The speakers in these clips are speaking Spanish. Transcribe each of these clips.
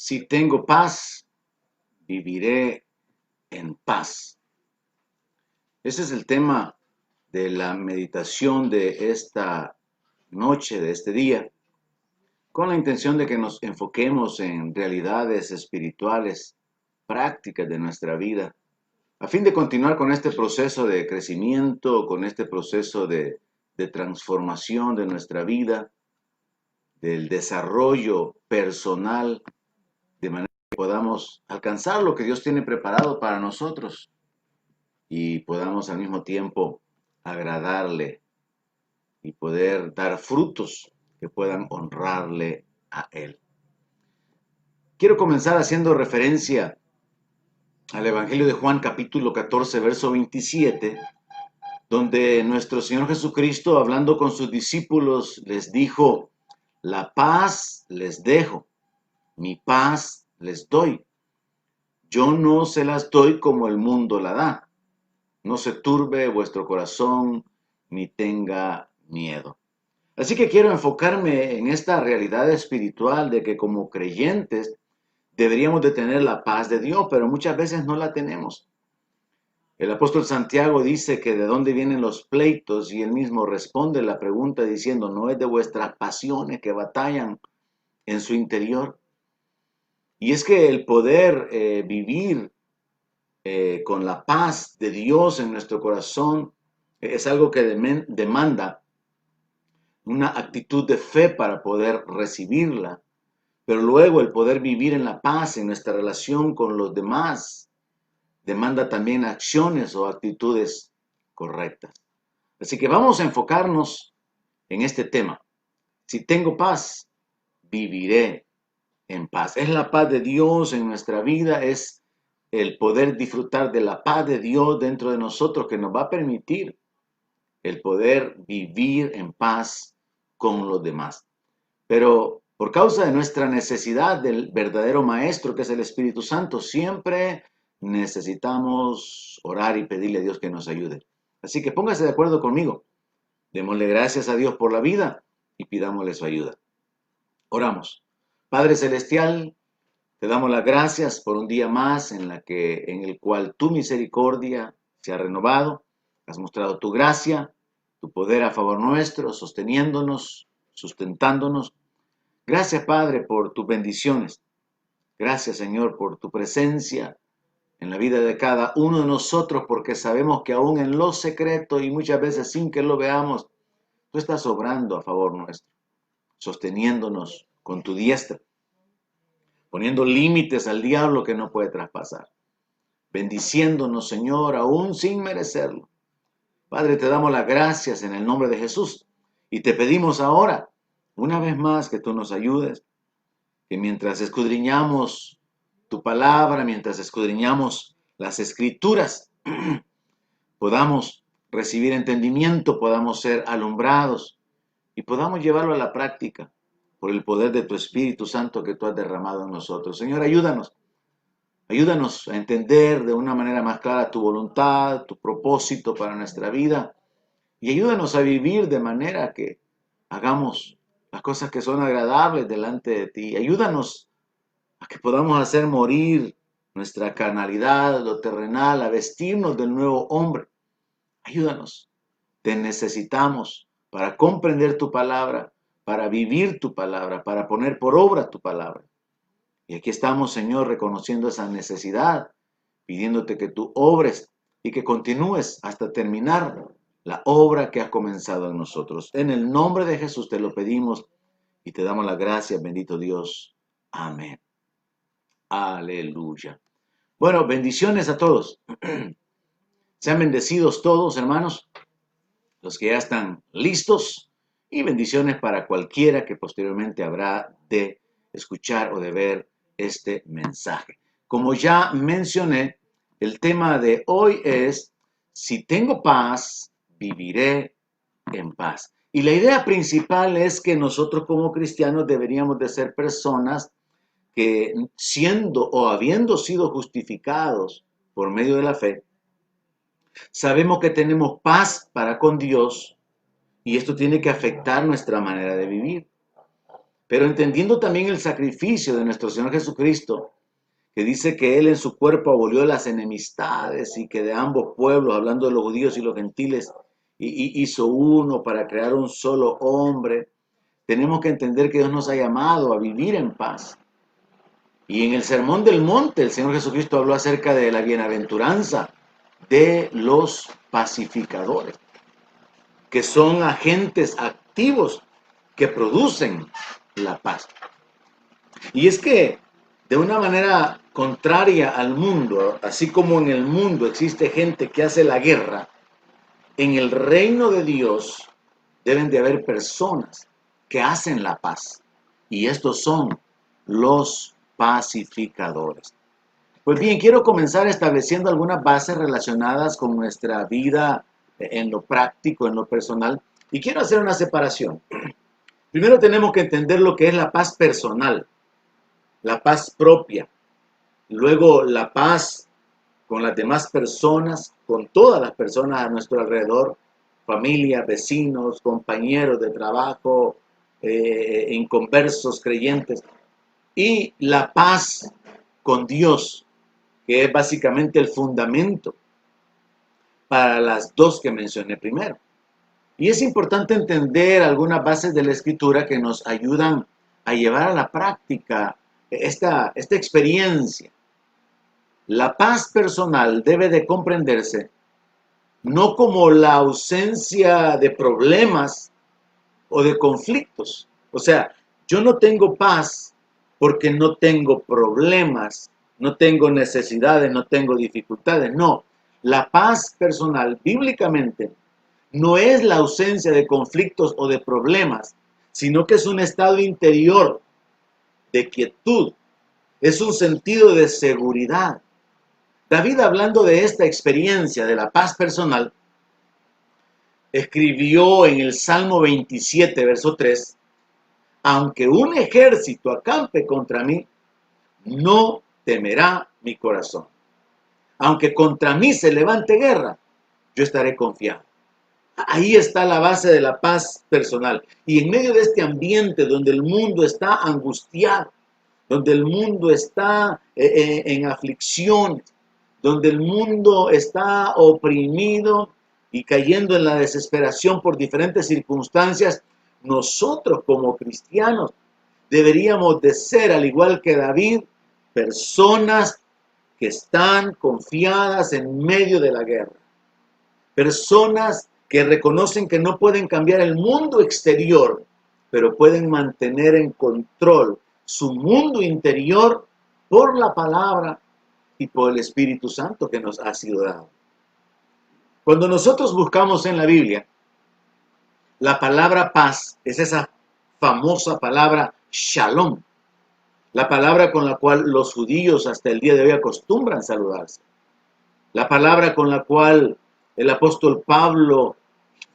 Si tengo paz, viviré en paz. Ese es el tema de la meditación de esta noche, de este día, con la intención de que nos enfoquemos en realidades espirituales, prácticas de nuestra vida, a fin de continuar con este proceso de crecimiento, con este proceso de transformación de nuestra vida, del desarrollo personal, de manera que podamos alcanzar lo que Dios tiene preparado para nosotros y podamos al mismo tiempo agradarle y poder dar frutos que puedan honrarle a Él. Quiero comenzar haciendo referencia al Evangelio de Juan capítulo 14, verso 27, donde nuestro Señor Jesucristo, hablando con sus discípulos, les dijo: la paz les dejo, mi paz les doy. Yo no se las doy como el mundo la da. No se turbe vuestro corazón ni tenga miedo. Así que quiero enfocarme en esta realidad espiritual de que como creyentes deberíamos de tener la paz de Dios, pero muchas veces no la tenemos. El apóstol Santiago dice que de dónde vienen los pleitos, y él mismo responde la pregunta diciendo: no es de vuestras pasiones que batallan en su interior. Y es que el poder vivir con la paz de Dios en nuestro corazón es algo que demanda una actitud de fe para poder recibirla, pero luego el poder vivir en la paz en nuestra relación con los demás demanda también acciones o actitudes correctas. Así que vamos a enfocarnos en este tema. Si tengo paz, viviré en paz. Es la paz de Dios en nuestra vida, es el poder disfrutar de la paz de Dios dentro de nosotros que nos va a permitir el poder vivir en paz con los demás. Pero por causa de nuestra necesidad del verdadero maestro que es el Espíritu Santo, siempre necesitamos orar y pedirle a Dios que nos ayude. Así que póngase de acuerdo conmigo. Démosle gracias a Dios por la vida y pidámosle su ayuda. Oramos. Padre Celestial, te damos las gracias por un día más en el cual tu misericordia se ha renovado. Has mostrado tu gracia, tu poder a favor nuestro, sosteniéndonos, sustentándonos. Gracias, Padre, por tus bendiciones. Gracias, Señor, por tu presencia en la vida de cada uno de nosotros, porque sabemos que aún en lo secreto y muchas veces sin que lo veamos, tú estás obrando a favor nuestro, sosteniéndonos con tu diestra, poniendo límites al diablo que no puede traspasar, bendiciéndonos, Señor, aún sin merecerlo. Padre, te damos las gracias en el nombre de Jesús y te pedimos ahora, una vez más, que tú nos ayudes, que mientras escudriñamos tu palabra, mientras escudriñamos las escrituras, podamos recibir entendimiento, podamos ser alumbrados y podamos llevarlo a la práctica por el poder de tu Espíritu Santo que tú has derramado en nosotros. Señor, ayúdanos. Ayúdanos a entender de una manera más clara tu voluntad, tu propósito para nuestra vida. Y ayúdanos a vivir de manera que hagamos las cosas que son agradables delante de ti. Ayúdanos a que podamos hacer morir nuestra carnalidad, lo terrenal, a vestirnos del nuevo hombre. Ayúdanos. Te necesitamos para comprender tu palabra, para vivir tu palabra, para poner por obra tu palabra. Y aquí estamos, Señor, reconociendo esa necesidad, pidiéndote que tú obres y que continúes hasta terminar la obra que has comenzado en nosotros. En el nombre de Jesús te lo pedimos y te damos las gracias, bendito Dios. Amén. Aleluya. Bueno, bendiciones a todos. Sean bendecidos todos, hermanos, los que ya están listos, y bendiciones para cualquiera que posteriormente habrá de escuchar o de ver este mensaje. Como ya mencioné, el tema de hoy es: si tengo paz, viviré en paz. Y la idea principal es que nosotros como cristianos deberíamos de ser personas que, siendo o habiendo sido justificados por medio de la fe, sabemos que tenemos paz para con Dios, y esto tiene que afectar nuestra manera de vivir. Pero entendiendo también el sacrificio de nuestro Señor Jesucristo, que dice que Él en su cuerpo abolió las enemistades y que de ambos pueblos, hablando de los judíos y los gentiles, hizo uno para crear un solo hombre, tenemos que entender que Dios nos ha llamado a vivir en paz. Y en el Sermón del Monte, el Señor Jesucristo habló acerca de la bienaventuranza de los pacificadores, que son agentes activos que producen la paz. Y es que de una manera contraria al mundo, así como en el mundo existe gente que hace la guerra, en el reino de Dios deben de haber personas que hacen la paz. Y estos son los pacificadores. Pues bien, quiero comenzar estableciendo algunas bases relacionadas con nuestra vida en lo práctico, en lo personal. Y quiero hacer una separación. Primero tenemos que entender lo que es la paz personal, la paz propia. Luego la paz con las demás personas, con todas las personas a nuestro alrededor, familia, vecinos, compañeros de trabajo, inconversos, creyentes. Y la paz con Dios, que es básicamente el fundamento para las dos que mencioné primero. Y es importante entender algunas bases de la Escritura que nos ayudan a llevar a la práctica esta experiencia. La paz personal debe de comprenderse no como la ausencia de problemas o de conflictos. O sea, yo no tengo paz porque no tengo problemas, no tengo necesidades, no tengo dificultades. No, la paz personal bíblicamente no es la ausencia de conflictos o de problemas, sino que es un estado interior de quietud, es un sentido de seguridad. David, hablando de esta experiencia de la paz personal, escribió en el Salmo 27, verso 3, aunque un ejército acampe contra mí, no temerá mi corazón. Aunque contra mí se levante guerra, yo estaré confiado. Ahí está la base de la paz personal. Y en medio de este ambiente donde el mundo está angustiado, donde el mundo está en aflicción, donde el mundo está oprimido y cayendo en la desesperación por diferentes circunstancias, nosotros como cristianos deberíamos de ser, al igual que David, personas que están confiadas en medio de la guerra. Personas que reconocen que no pueden cambiar el mundo exterior, pero pueden mantener en control su mundo interior por la palabra y por el Espíritu Santo que nos ha sido dado. Cuando nosotros buscamos en la Biblia, la palabra paz es esa famosa palabra shalom, la palabra con la cual los judíos hasta el día de hoy acostumbran saludarse, la palabra con la cual el apóstol Pablo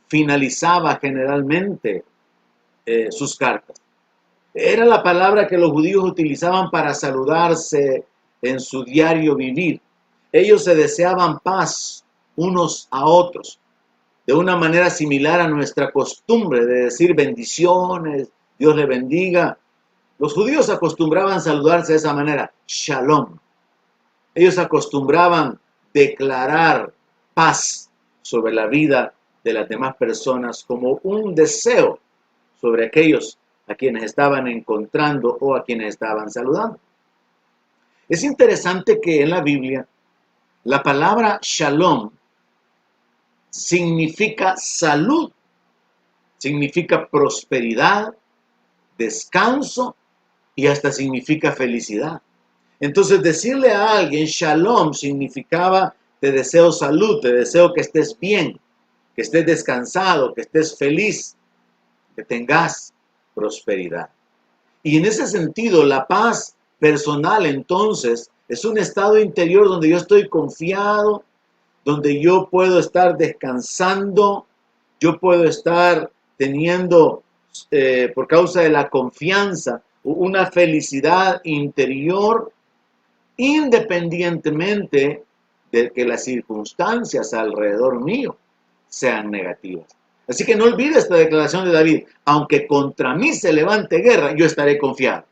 finalizaba generalmente sus cartas. Era la palabra que los judíos utilizaban para saludarse en su diario vivir. Ellos se deseaban paz unos a otros, de una manera similar a nuestra costumbre de decir bendiciones, Dios le bendiga. Los judíos acostumbraban saludarse de esa manera, shalom. Ellos acostumbraban declarar paz sobre la vida de las demás personas como un deseo sobre aquellos a quienes estaban encontrando o a quienes estaban saludando. Es interesante que en la Biblia la palabra shalom significa salud, significa prosperidad, descanso y hasta significa felicidad. Entonces decirle a alguien shalom significaba te deseo salud, te deseo que estés bien, que estés descansado, que estés feliz, que tengas prosperidad. Y en ese sentido, la paz personal entonces es un estado interior donde yo estoy confiado, donde yo puedo estar descansando, yo puedo estar teniendo, por causa de la confianza, una felicidad interior, independientemente de que las circunstancias alrededor mío sean negativas. Así que no olvide esta declaración de David. Aunque contra mí se levante guerra, yo estaré confiado.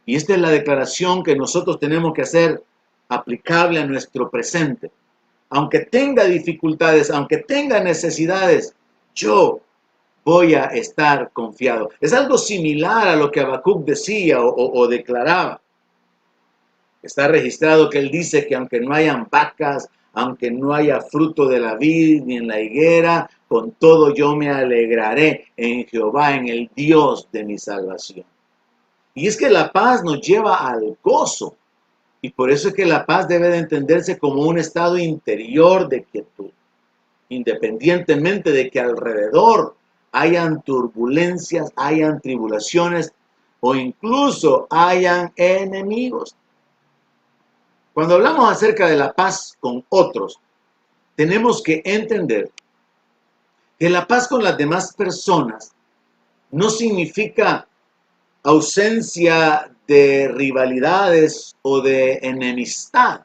Y esta es la declaración que nosotros tenemos que hacer aplicable a nuestro presente. Aunque tenga dificultades, aunque tenga necesidades, yo voy a estar confiado. Es algo similar a lo que Habacuc decía o declaraba. Está registrado que él dice que aunque no hayan vacas, aunque no haya fruto de la vid ni en la higuera, con todo yo me alegraré en Jehová, en el Dios de mi salvación. Y es que la paz nos lleva al gozo. Y por eso es que la paz debe de entenderse como un estado interior de quietud, independientemente de que alrededor hayan turbulencias, hayan tribulaciones o incluso hayan enemigos. Cuando hablamos acerca de la paz con otros, tenemos que entender que la paz con las demás personas no significa ausencia de rivalidades o de enemistad.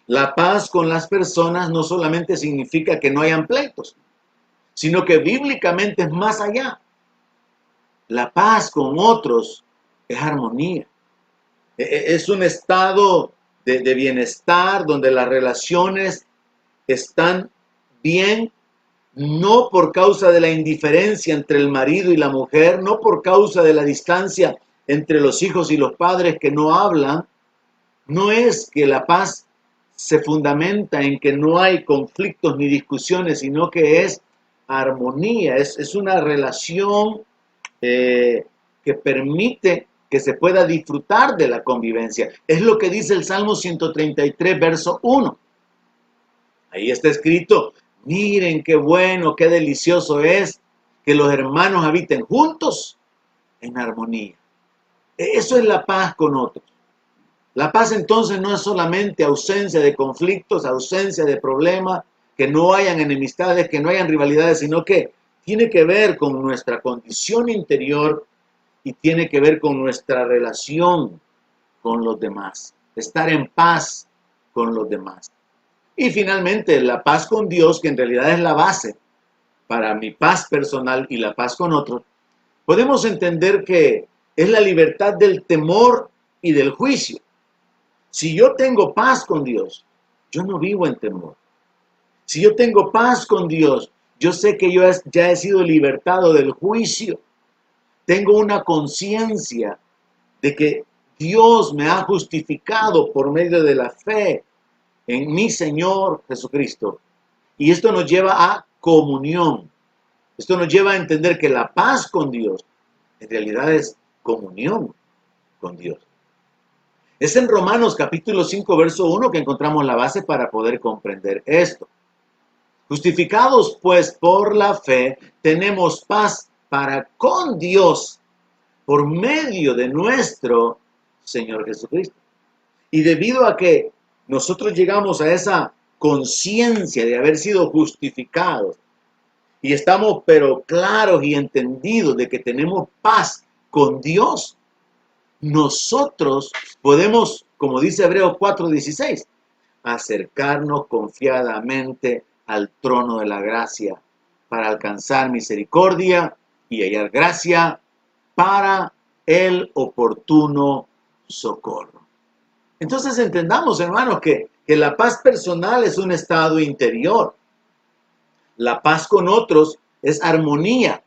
La paz con las personas no solamente significa que no hayan pleitos, sino que bíblicamente es más allá. La paz con otros es armonía. Es un estado de bienestar donde las relaciones están bien, no por causa de la indiferencia entre el marido y la mujer, no por causa de la distancia entre los hijos y los padres que no hablan. No es que la paz se fundamenta en que no hay conflictos ni discusiones, sino que es armonía, es una relación que permite que se pueda disfrutar de la convivencia. Es lo que dice el Salmo 133, verso 1. Ahí está escrito: miren qué bueno, qué delicioso es que los hermanos habiten juntos en armonía. Eso es la paz con otros. La paz entonces no es solamente ausencia de conflictos, ausencia de problemas, que no hayan enemistades, que no hayan rivalidades, sino que tiene que ver con nuestra condición interior y tiene que ver con nuestra relación con los demás. Estar en paz con los demás. Y finalmente, la paz con Dios, que en realidad es la base para mi paz personal y la paz con otros, podemos entender que es la libertad del temor y del juicio. Si yo tengo paz con Dios, yo no vivo en temor. Si yo tengo paz con Dios, yo sé que yo ya he sido libertado del juicio. Tengo una conciencia de que Dios me ha justificado por medio de la fe en mi Señor Jesucristo. Y esto nos lleva a comunión. Esto nos lleva a entender que la paz con Dios en realidad es comunión con Dios. Es en Romanos capítulo 5, verso 1 que encontramos la base para poder comprender esto. Justificados pues por la fe, tenemos paz para con Dios por medio de nuestro Señor Jesucristo. Y debido a que nosotros llegamos a esa conciencia de haber sido justificados y estamos pero claros y entendidos de que tenemos paz con Dios, nosotros podemos, como dice Hebreos 4:16, acercarnos confiadamente al trono de la gracia para alcanzar misericordia y hallar gracia para el oportuno socorro. Entonces entendamos, hermanos, que la paz personal es un estado interior. La paz con otros es armonía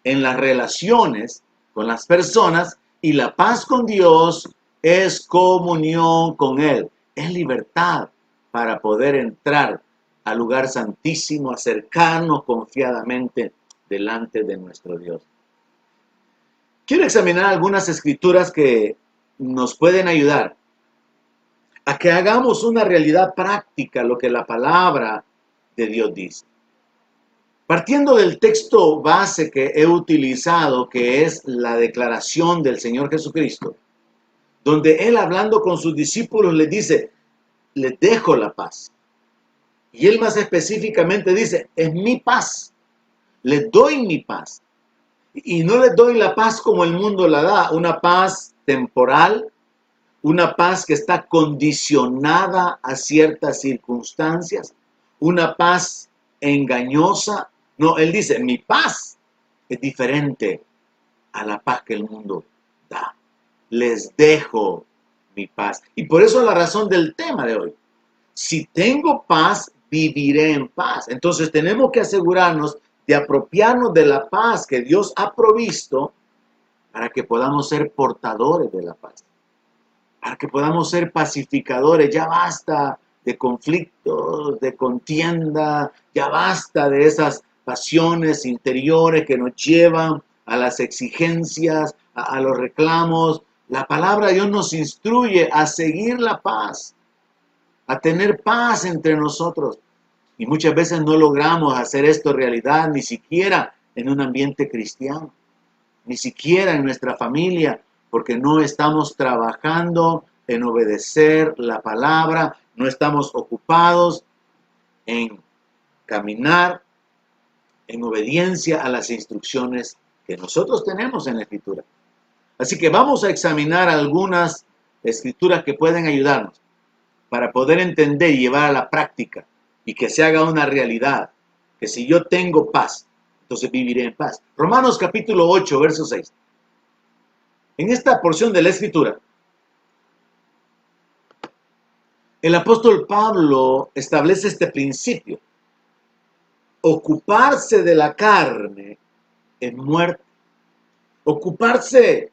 en las relaciones con las personas y la paz con Dios es comunión con Él, es libertad para poder entrar al lugar santísimo, acercarnos confiadamente delante de nuestro Dios. Quiero examinar algunas escrituras que nos pueden ayudar a que hagamos una realidad práctica lo que la palabra de Dios dice. Partiendo del texto base que he utilizado, que es la declaración del Señor Jesucristo, donde Él hablando con sus discípulos les dice, les dejo la paz. Y Él más específicamente dice, es mi paz, les doy mi paz. Y no les doy la paz como el mundo la da, una paz temporal, una paz que está condicionada a ciertas circunstancias, una paz engañosa, No, Él dice, mi paz es diferente a la paz que el mundo da. Les dejo mi paz. Y por eso es la razón del tema de hoy. Si tengo paz, viviré en paz. Entonces tenemos que asegurarnos de apropiarnos de la paz que Dios ha provisto para que podamos ser portadores de la paz, para que podamos ser pacificadores. Ya basta de conflictos, de contienda, ya basta de esas pasiones interiores que nos llevan a las exigencias, a los reclamos. La palabra de Dios nos instruye a seguir la paz, a tener paz entre nosotros. Y muchas veces no logramos hacer esto realidad, ni siquiera en un ambiente cristiano, ni siquiera en nuestra familia, porque no estamos trabajando en obedecer la palabra, no estamos ocupados en caminar en obediencia a las instrucciones que nosotros tenemos en la Escritura. Así que vamos a examinar algunas escrituras que pueden ayudarnos para poder entender y llevar a la práctica y que se haga una realidad, que si yo tengo paz, entonces viviré en paz. Romanos capítulo 8, verso 6. En esta porción de la Escritura, el apóstol Pablo establece este principio. Ocuparse de la carne es muerte. Ocuparse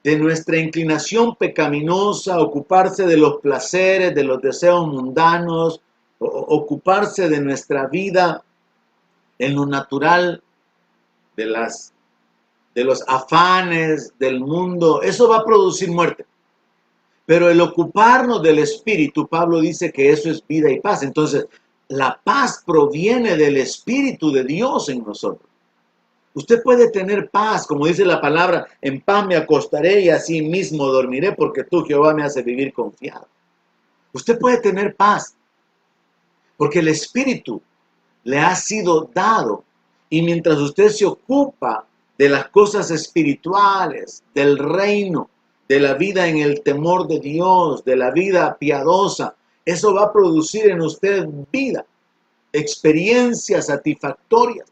de nuestra inclinación pecaminosa, ocuparse de los placeres, de los deseos mundanos, ocuparse de nuestra vida en lo natural, de los afanes del mundo, eso va a producir muerte. Pero el ocuparnos del Espíritu, Pablo dice que eso es vida y paz. Entonces, la paz proviene del Espíritu de Dios en nosotros. Usted puede tener paz, como dice la palabra, en paz me acostaré y así mismo dormiré, porque tú, Jehová, me hace vivir confiado. Usted puede tener paz, porque el Espíritu le ha sido dado. Y mientras usted se ocupa de las cosas espirituales, del reino, de la vida en el temor de Dios, de la vida piadosa, eso va a producir en usted vida, experiencias satisfactorias.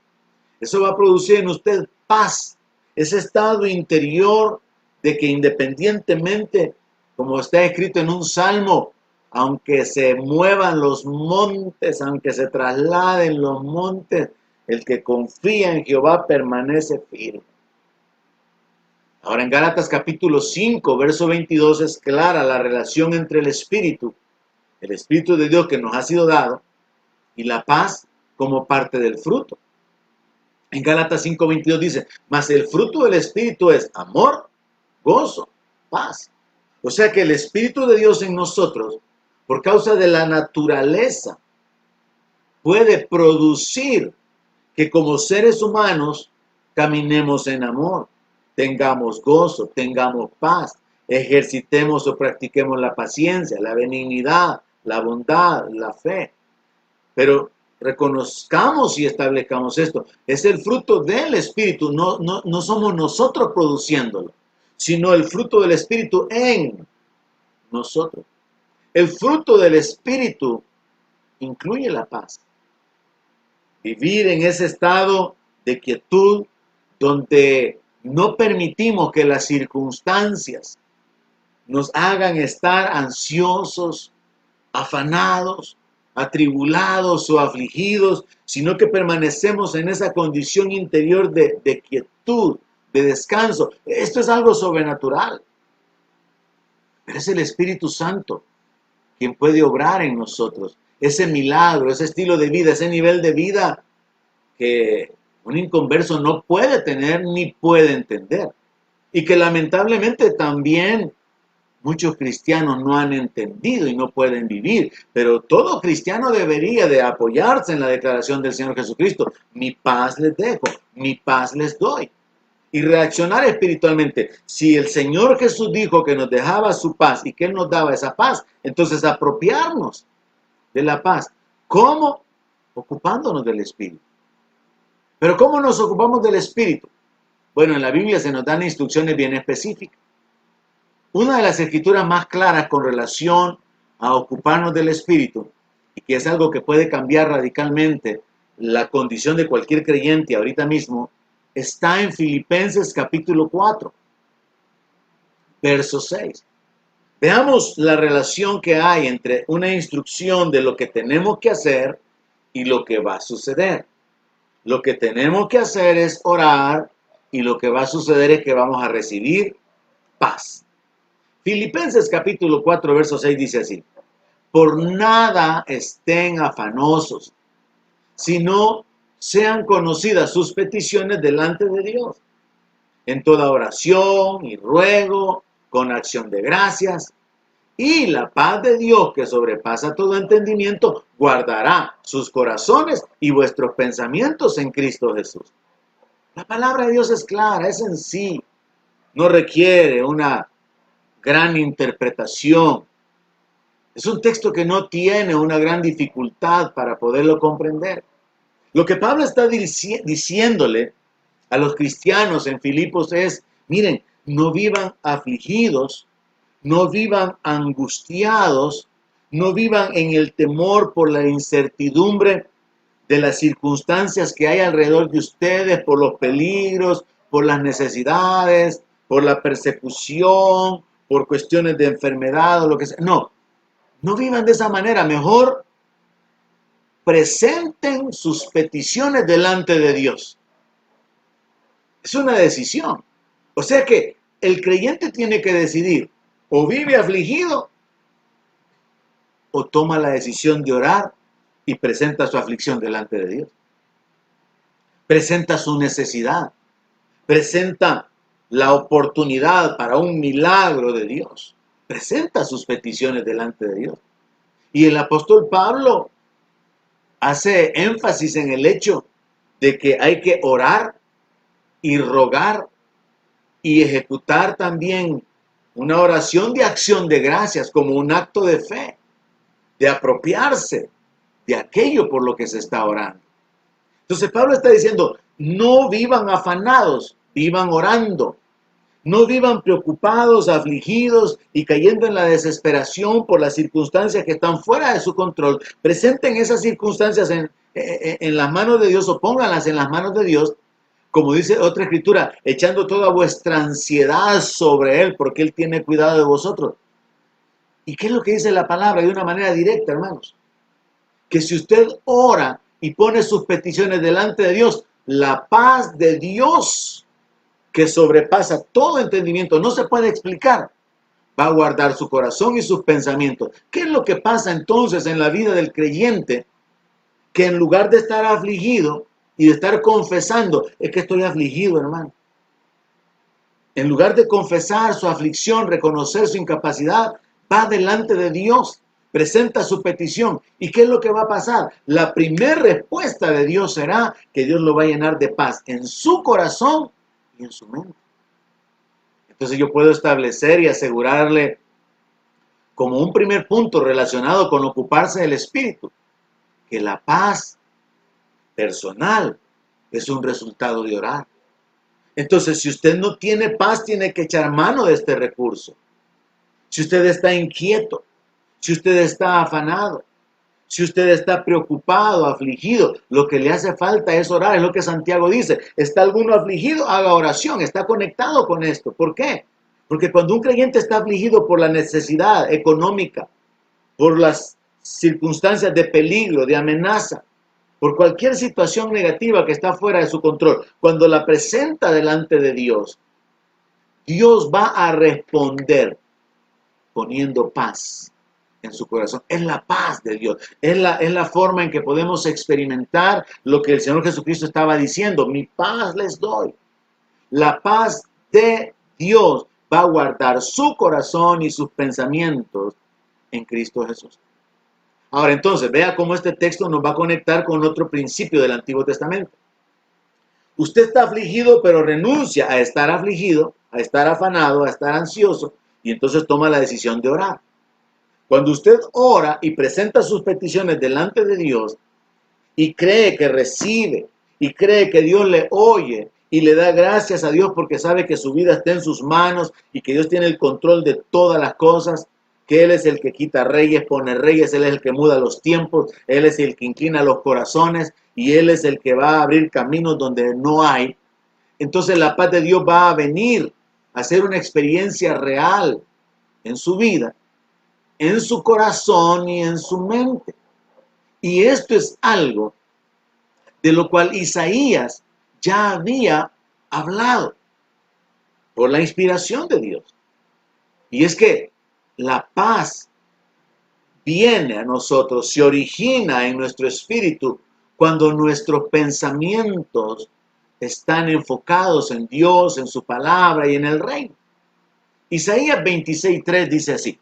Eso va a producir en usted paz, ese estado interior de que independientemente, como está escrito en un salmo, aunque se muevan los montes, aunque se trasladen los montes, el que confía en Jehová permanece firme. Ahora en Gálatas capítulo 5, verso 22 es clara la relación entre el Espíritu de Dios que nos ha sido dado, y la paz como parte del fruto. En Gálatas 5:22 dice, mas el fruto del Espíritu es amor, gozo, paz. O sea que el Espíritu de Dios en nosotros, por causa de la naturaleza, puede producir que como seres humanos caminemos en amor, tengamos gozo, tengamos paz, ejercitemos o practiquemos la paciencia, la benignidad, la bondad, la fe. Pero reconozcamos y establezcamos esto. Es el fruto del Espíritu, no somos nosotros produciéndolo, sino el fruto del Espíritu en nosotros. El fruto del Espíritu incluye la paz. Vivir en ese estado de quietud donde no permitimos que las circunstancias nos hagan estar ansiosos, afanados, atribulados o afligidos, sino que permanecemos en esa condición interior de quietud, de descanso. Esto es algo sobrenatural. Pero es el Espíritu Santo quien puede obrar en nosotros. Ese milagro, ese estilo de vida, ese nivel de vida que un inconverso no puede tener ni puede entender. Y que lamentablemente también muchos cristianos no han entendido y no pueden vivir, pero todo cristiano debería de apoyarse en la declaración del Señor Jesucristo. Mi paz les dejo, mi paz les doy. Y reaccionar espiritualmente. Si el Señor Jesús dijo que nos dejaba su paz y que Él nos daba esa paz, entonces apropiarnos de la paz. ¿Cómo? Ocupándonos del Espíritu. Pero ¿cómo nos ocupamos del Espíritu? Bueno, en la Biblia se nos dan instrucciones bien específicas. Una de las escrituras más claras con relación a ocuparnos del Espíritu, y que es algo que puede cambiar radicalmente la condición de cualquier creyente ahorita mismo está en Filipenses capítulo 4, verso 6. Veamos la relación que hay entre una instrucción de lo que tenemos que hacer y lo que va a suceder. Lo que tenemos que hacer es orar y lo que va a suceder es que vamos a recibir paz. Filipenses capítulo 4, verso 6 dice así: por nada estén afanosos, sino sean conocidas sus peticiones delante de Dios, en toda oración y ruego, con acción de gracias. Y la paz de Dios, que sobrepasa todo entendimiento, guardará sus corazones y vuestros pensamientos en Cristo Jesús. La palabra de Dios es clara, es en sí. No requiere una gran interpretación. Es un texto que no tiene una gran dificultad para poderlo comprender. Lo que Pablo está diciéndole a los cristianos en Filipos es: miren, no vivan afligidos, no vivan angustiados, no vivan en el temor por la incertidumbre de las circunstancias que hay alrededor de ustedes, por los peligros, por las necesidades, por la persecución, por cuestiones de enfermedad o lo que sea. No, no vivan de esa manera. Mejor presenten sus peticiones delante de Dios. Es una decisión. O sea que el creyente tiene que decidir: o vive afligido o toma la decisión de orar y presenta su aflicción delante de Dios. Presenta su necesidad. Presenta la oportunidad para un milagro de Dios. Presenta sus peticiones delante de Dios. Y el apóstol Pablo hace énfasis en el hecho de que hay que orar y rogar y ejecutar también una oración de acción de gracias como un acto de fe, de apropiarse de aquello por lo que se está orando. Entonces Pablo está diciendo: no vivan afanados, vivan orando. No vivan preocupados, afligidos y cayendo en la desesperación por las circunstancias que están fuera de su control. Presenten esas circunstancias en las manos de Dios, o pónganlas en las manos de Dios, como dice otra escritura, echando toda vuestra ansiedad sobre Él, porque Él tiene cuidado de vosotros. ¿Y qué es lo que dice la palabra de una manera directa, hermanos? Que si usted ora y pone sus peticiones delante de Dios, la paz de Dios, que sobrepasa todo entendimiento, no se puede explicar, va a guardar su corazón y sus pensamientos. ¿Qué es lo que pasa entonces en la vida del creyente? Que en lugar de estar afligido y de estar confesando: es que estoy afligido, hermano, en lugar de confesar su aflicción, reconocer su incapacidad, va delante de Dios, presenta su petición. ¿Y qué es lo que va a pasar? La primera respuesta de Dios será que Dios lo va a llenar de paz en su corazón y en su mente. Entonces yo puedo establecer y asegurarle como un primer punto relacionado con ocuparse del espíritu, que la paz personal es un resultado de orar. Entonces, si usted no tiene paz, tiene que echar mano de este recurso. Si usted está inquieto, si usted está afanado, si usted está preocupado, afligido, lo que le hace falta es orar. Es lo que Santiago dice: ¿está alguno afligido? Haga oración. Está conectado con esto. ¿Por qué? Porque cuando un creyente está afligido por la necesidad económica, por las circunstancias de peligro, de amenaza, por cualquier situación negativa que está fuera de su control, cuando la presenta delante de Dios, Dios va a responder poniendo paz en su corazón. Es la paz de Dios. Es la forma en que podemos experimentar lo que el Señor Jesucristo estaba diciendo: mi paz les doy. La paz de Dios va a guardar su corazón y sus pensamientos en Cristo Jesús. Ahora entonces, vea cómo este texto nos va a conectar con otro principio del Antiguo Testamento. Usted está afligido, pero renuncia a estar afligido, a estar afanado, a estar ansioso, y entonces toma la decisión de orar. Cuando usted ora y presenta sus peticiones delante de Dios y cree que recibe y cree que Dios le oye y le da gracias a Dios porque sabe que su vida está en sus manos y que Dios tiene el control de todas las cosas, que Él es el que quita reyes, pone reyes, Él es el que muda los tiempos, Él es el que inclina los corazones y Él es el que va a abrir caminos donde no hay. Entonces la paz de Dios va a venir a ser una experiencia real en su vida, en su corazón y en su mente. Y esto es algo de lo cual Isaías ya había hablado por la inspiración de Dios. Y es que la paz viene a nosotros, se origina en nuestro espíritu cuando nuestros pensamientos están enfocados en Dios, en su palabra y en el reino. Isaías 26:3 dice así: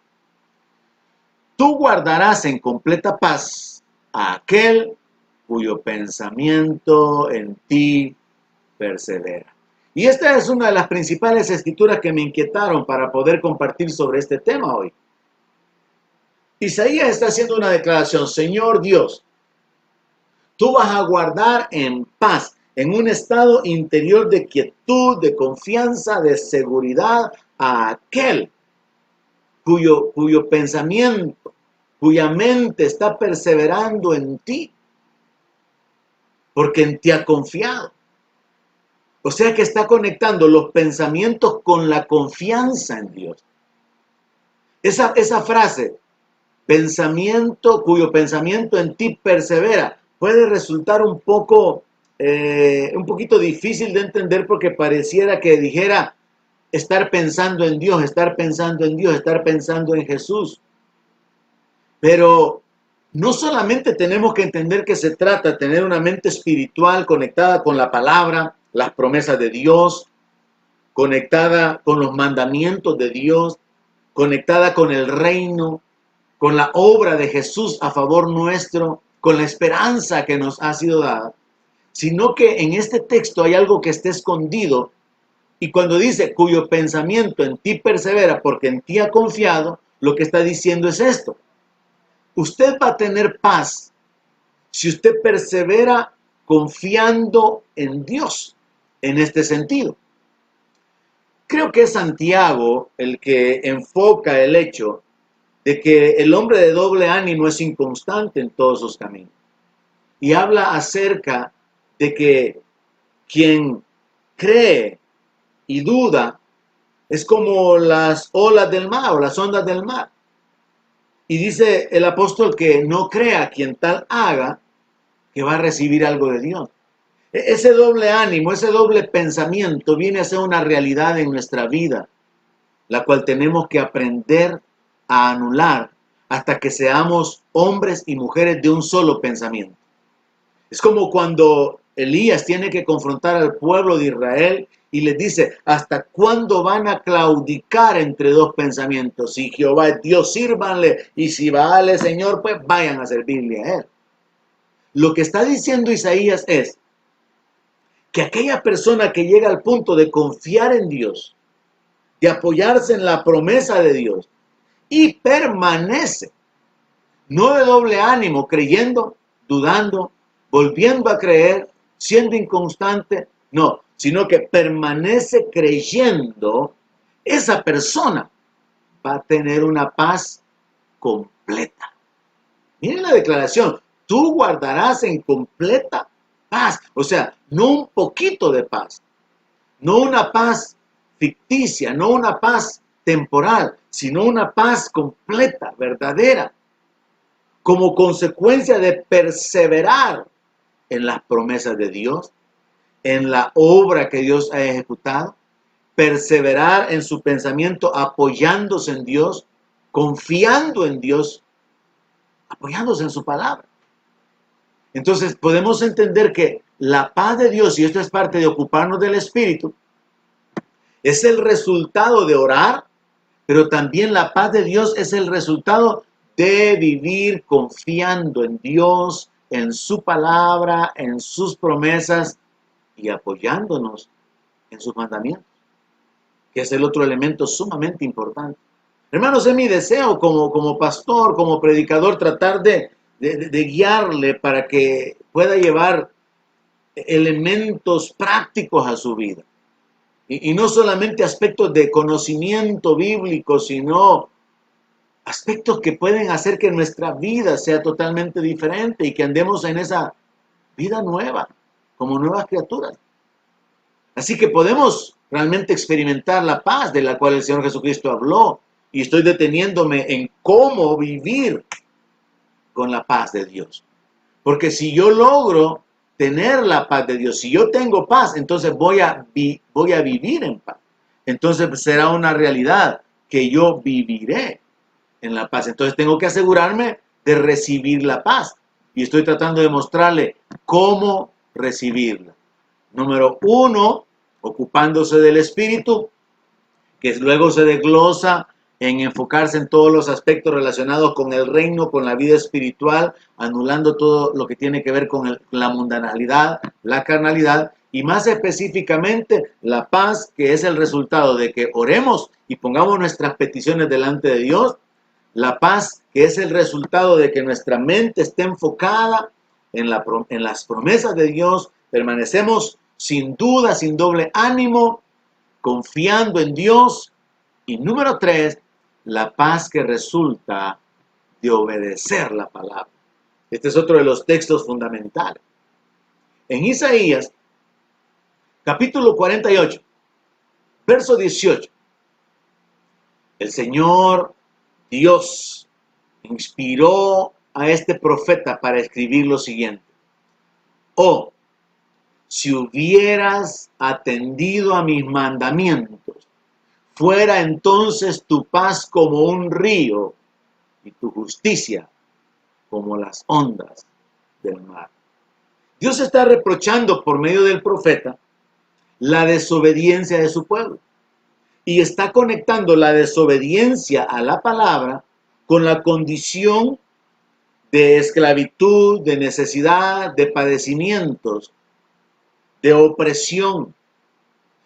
tú guardarás en completa paz a aquel cuyo pensamiento en ti persevera. Y esta es una de las principales escrituras que me inquietaron para poder compartir sobre este tema hoy. Isaías está haciendo una declaración: Señor Dios, tú vas a guardar en paz, en un estado interior de quietud, de confianza, de seguridad, a aquel cuyo pensamiento, cuya mente está perseverando en ti, porque en ti ha confiado. O sea que está conectando los pensamientos con la confianza en Dios. Esa frase, cuyo pensamiento en ti persevera, puede resultar un poquito difícil de entender, porque pareciera que dijera estar pensando en Dios, estar pensando en Dios, estar pensando en Jesús. Pero no solamente tenemos que entender que se trata de tener una mente espiritual conectada con la palabra, las promesas de Dios, conectada con los mandamientos de Dios, conectada con el reino, con la obra de Jesús a favor nuestro, con la esperanza que nos ha sido dada, sino que en este texto hay algo que está escondido. Y cuando dice cuyo pensamiento en ti persevera porque en ti ha confiado, lo que está diciendo es esto: usted va a tener paz si usted persevera confiando en Dios en este sentido. Creo que es Santiago el que enfoca el hecho de que el hombre de doble ánimo es inconstante en todos sus caminos. Y habla acerca de que quien cree y duda es como las olas del mar o las ondas del mar. Y dice el apóstol que no crea quien tal haga que va a recibir algo de Dios. Ese doble ánimo, ese doble pensamiento viene a ser una realidad en nuestra vida, la cual tenemos que aprender a anular hasta que seamos hombres y mujeres de un solo pensamiento. Es como cuando Elías tiene que confrontar al pueblo de Israel y les dice: ¿hasta cuándo van a claudicar entre dos pensamientos? Si Jehová es Dios, sírvanle, y si Baal es Señor, pues vayan a servirle a él. Lo que está diciendo Isaías es que aquella persona que llega al punto de confiar en Dios, de apoyarse en la promesa de Dios y permanece, no de doble ánimo, creyendo, dudando, volviendo a creer, siendo inconstante, no, sino que permanece creyendo, esa persona va a tener una paz completa. Miren la declaración: tú guardarás en completa paz. O sea, no un poquito de paz, no una paz ficticia, no una paz temporal, sino una paz completa, verdadera, como consecuencia de perseverar en las promesas de Dios, en la obra que Dios ha ejecutado, perseverar en su pensamiento apoyándose en Dios, confiando en Dios, apoyándose en su palabra. Entonces podemos entender que la paz de Dios, y esto es parte de ocuparnos del Espíritu, es el resultado de orar, pero también la paz de Dios es el resultado de vivir confiando en Dios, en su palabra, en sus promesas y apoyándonos en sus mandamientos, que es el otro elemento sumamente importante. Hermanos, es mi deseo como pastor, como predicador, tratar de guiarle para que pueda llevar elementos prácticos a su vida. Y no solamente aspectos de conocimiento bíblico, sino aspectos que pueden hacer que nuestra vida sea totalmente diferente y que andemos en esa vida nueva, como nuevas criaturas. Así que podemos realmente experimentar la paz de la cual el Señor Jesucristo habló. Y estoy deteniéndome en cómo vivir con la paz de Dios. Porque si yo logro tener la paz de Dios, si yo tengo paz, entonces voy a vivir en paz. Entonces será una realidad que yo viviré en la paz. Entonces tengo que asegurarme de recibir la paz. Y estoy tratando de mostrarle cómo recibirla. Número 1, ocupándose del Espíritu, que luego se desglosa en enfocarse en todos los aspectos relacionados con el reino, con la vida espiritual, anulando todo lo que tiene que ver con la mundanalidad, la carnalidad, y más específicamente la paz, que es el resultado de que oremos y pongamos nuestras peticiones delante de Dios. La paz, que es el resultado de que nuestra mente esté enfocada en las promesas de Dios, permanecemos sin duda, sin doble ánimo, confiando en Dios. Y número 3, la paz que resulta de obedecer la palabra. Este es otro de los textos fundamentales. En Isaías, capítulo 48, verso 18, el Señor Dios inspiró a este profeta para escribir lo siguiente: oh, si hubieras atendido a mis mandamientos, fuera entonces tu paz como un río y tu justicia como las ondas del mar. Dios está reprochando por medio del profeta la desobediencia de su pueblo y está conectando la desobediencia a la palabra con la condición de esclavitud, de necesidad, de padecimientos, de opresión.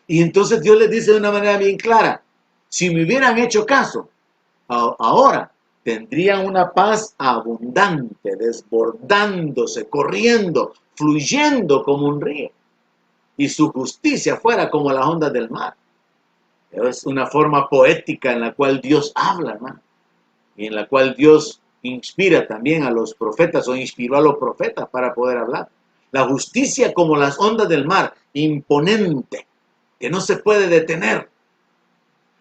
Y entonces Dios les dice de una manera bien clara: si me hubieran hecho caso, ahora tendrían una paz abundante, desbordándose, corriendo, fluyendo como un río, y su justicia fuera como las ondas del mar. Es una forma poética en la cual Dios habla, hermano, y en la cual Dios inspira también a los profetas, o inspiró a los profetas para poder hablar. La justicia como las ondas del mar, imponente, que no se puede detener.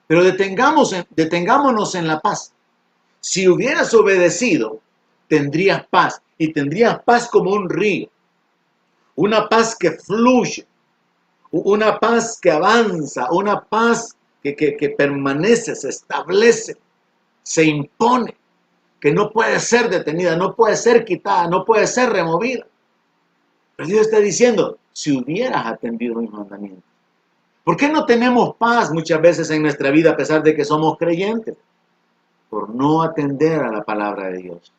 Pero detengámonos en la paz. Si hubieras obedecido, tendrías paz, y tendrías paz como un río. Una paz que fluye, una paz que avanza, una paz que permanece, se establece, se impone, que no puede ser detenida, no puede ser quitada, no puede ser removida. Pero Dios está diciendo: si hubieras atendido mis mandamientos. ¿Por qué no tenemos paz muchas veces en nuestra vida a pesar de que somos creyentes? Por no atender a la palabra de Dios.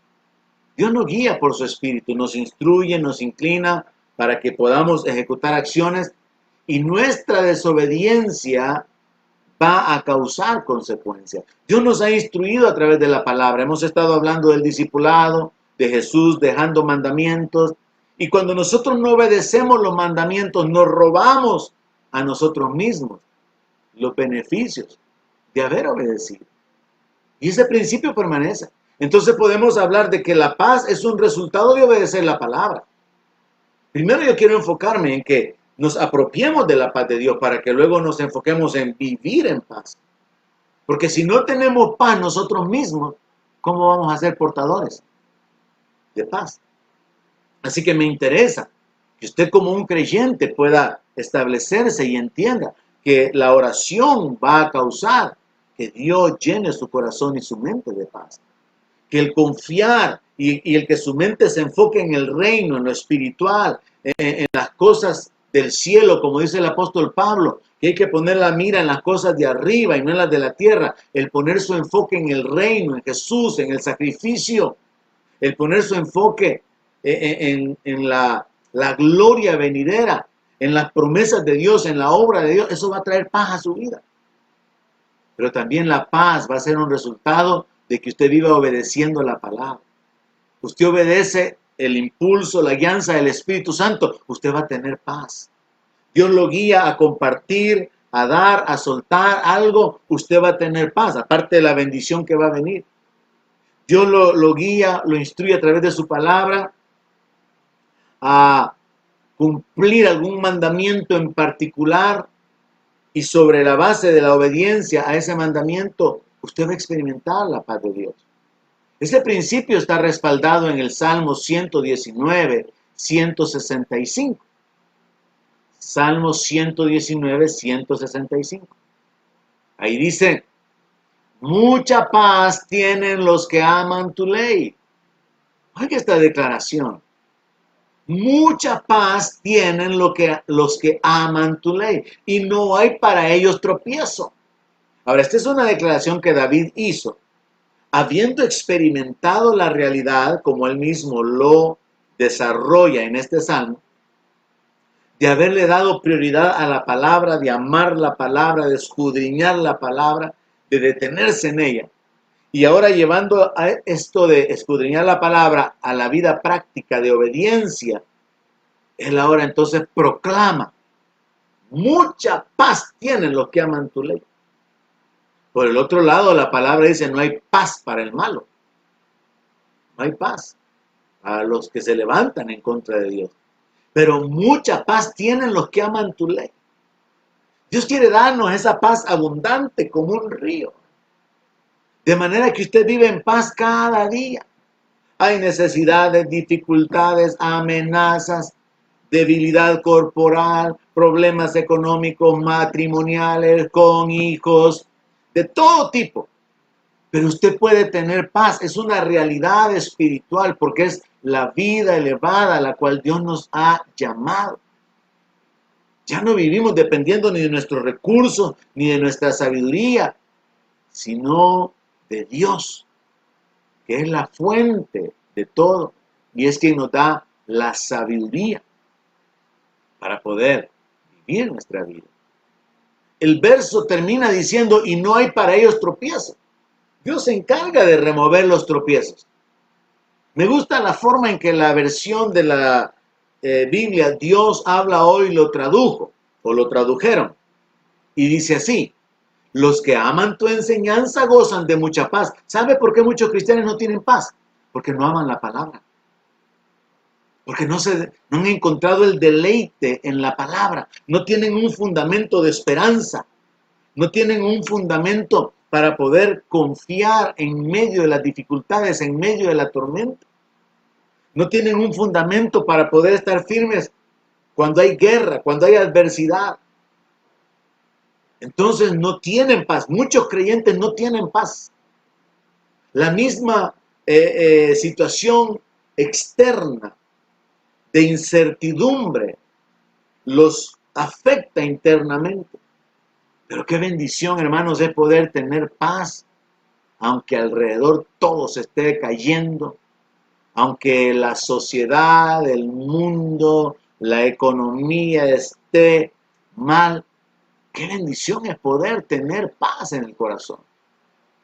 Dios nos guía por su Espíritu, nos instruye, nos inclina para que podamos ejecutar acciones, y nuestra desobediencia va a causar consecuencias. Dios nos ha instruido a través de la palabra. Hemos estado hablando del discipulado, de Jesús dejando mandamientos, y cuando nosotros no obedecemos los mandamientos, nos robamos a nosotros mismos los beneficios de haber obedecido. Y ese principio permanece. Entonces podemos hablar de que la paz es un resultado de obedecer la palabra. Primero yo quiero enfocarme en que nos apropiemos de la paz de Dios para que luego nos enfoquemos en vivir en paz. Porque si no tenemos paz nosotros mismos, ¿cómo vamos a ser portadores de paz? Así que me interesa que usted como un creyente pueda establecerse y entienda que la oración va a causar que Dios llene su corazón y su mente de paz. Que el confiar y el que su mente se enfoque en el reino, en lo espiritual, en las cosas del cielo, como dice el apóstol Pablo, que hay que poner la mira en las cosas de arriba y no en las de la tierra. El poner su enfoque en el reino, en Jesús, en el sacrificio. El poner su enfoque en la gloria venidera, en las promesas de Dios, en la obra de Dios. Eso va a traer paz a su vida. Pero también la paz va a ser un resultado de que usted viva obedeciendo la palabra. Usted obedece el impulso, la guianza del Espíritu Santo, usted va a tener paz. Dios lo guía a compartir, a dar, a soltar algo, usted va a tener paz, aparte de la bendición que va a venir. Dios lo guía, lo instruye a través de su palabra a cumplir algún mandamiento en particular, y sobre la base de la obediencia a ese mandamiento, usted va a experimentar la paz de Dios. Ese principio está respaldado en el Salmo 119, 165. Salmo 119, 165. Ahí dice: mucha paz tienen los que aman tu ley. Oiga esta declaración. Mucha paz tienen los que aman tu ley, y no hay para ellos tropiezo. Ahora, esta es una declaración que David hizo, habiendo experimentado la realidad, como él mismo lo desarrolla en este salmo, de haberle dado prioridad a la palabra, de amar la palabra, de escudriñar la palabra, de detenerse en ella. Y ahora llevando a esto de escudriñar la palabra a la vida práctica de obediencia, él ahora entonces proclama: mucha paz tienen los que aman tu ley. Por el otro lado, la palabra dice: no hay paz para el malo. No hay paz a los que se levantan en contra de Dios. Pero mucha paz tienen los que aman tu ley. Dios quiere darnos esa paz abundante como un río. De manera que usted vive en paz cada día. Hay necesidades, dificultades, amenazas, debilidad corporal, problemas económicos, matrimoniales, con hijos, de todo tipo. Pero usted puede tener paz. Es una realidad espiritual porque es la vida elevada a la cual Dios nos ha llamado. Ya no vivimos dependiendo ni de nuestros recursos, ni de nuestra sabiduría, sino de Dios, que es la fuente de todo, y es quien nos da la sabiduría para poder vivir nuestra vida. El verso termina diciendo: y no hay para ellos tropiezo. Dios se encarga de remover los tropiezos. Me gusta la forma en que la versión de la Biblia Dios habla hoy lo tradujo, o lo tradujeron, y dice así: los que aman tu enseñanza gozan de mucha paz. ¿Sabe por qué muchos cristianos no tienen paz? Porque no aman la palabra. Porque no han encontrado el deleite en la palabra. No tienen un fundamento de esperanza. No tienen un fundamento para poder confiar en medio de las dificultades, en medio de la tormenta. No tienen un fundamento para poder estar firmes cuando hay guerra, cuando hay adversidad. Entonces no tienen paz. Muchos creyentes no tienen paz. La misma situación externa de incertidumbre los afecta internamente. Pero qué bendición, hermanos, es poder tener paz, aunque alrededor todo se esté cayendo, aunque la sociedad, el mundo, la economía esté mal. Qué bendición es poder tener paz en el corazón.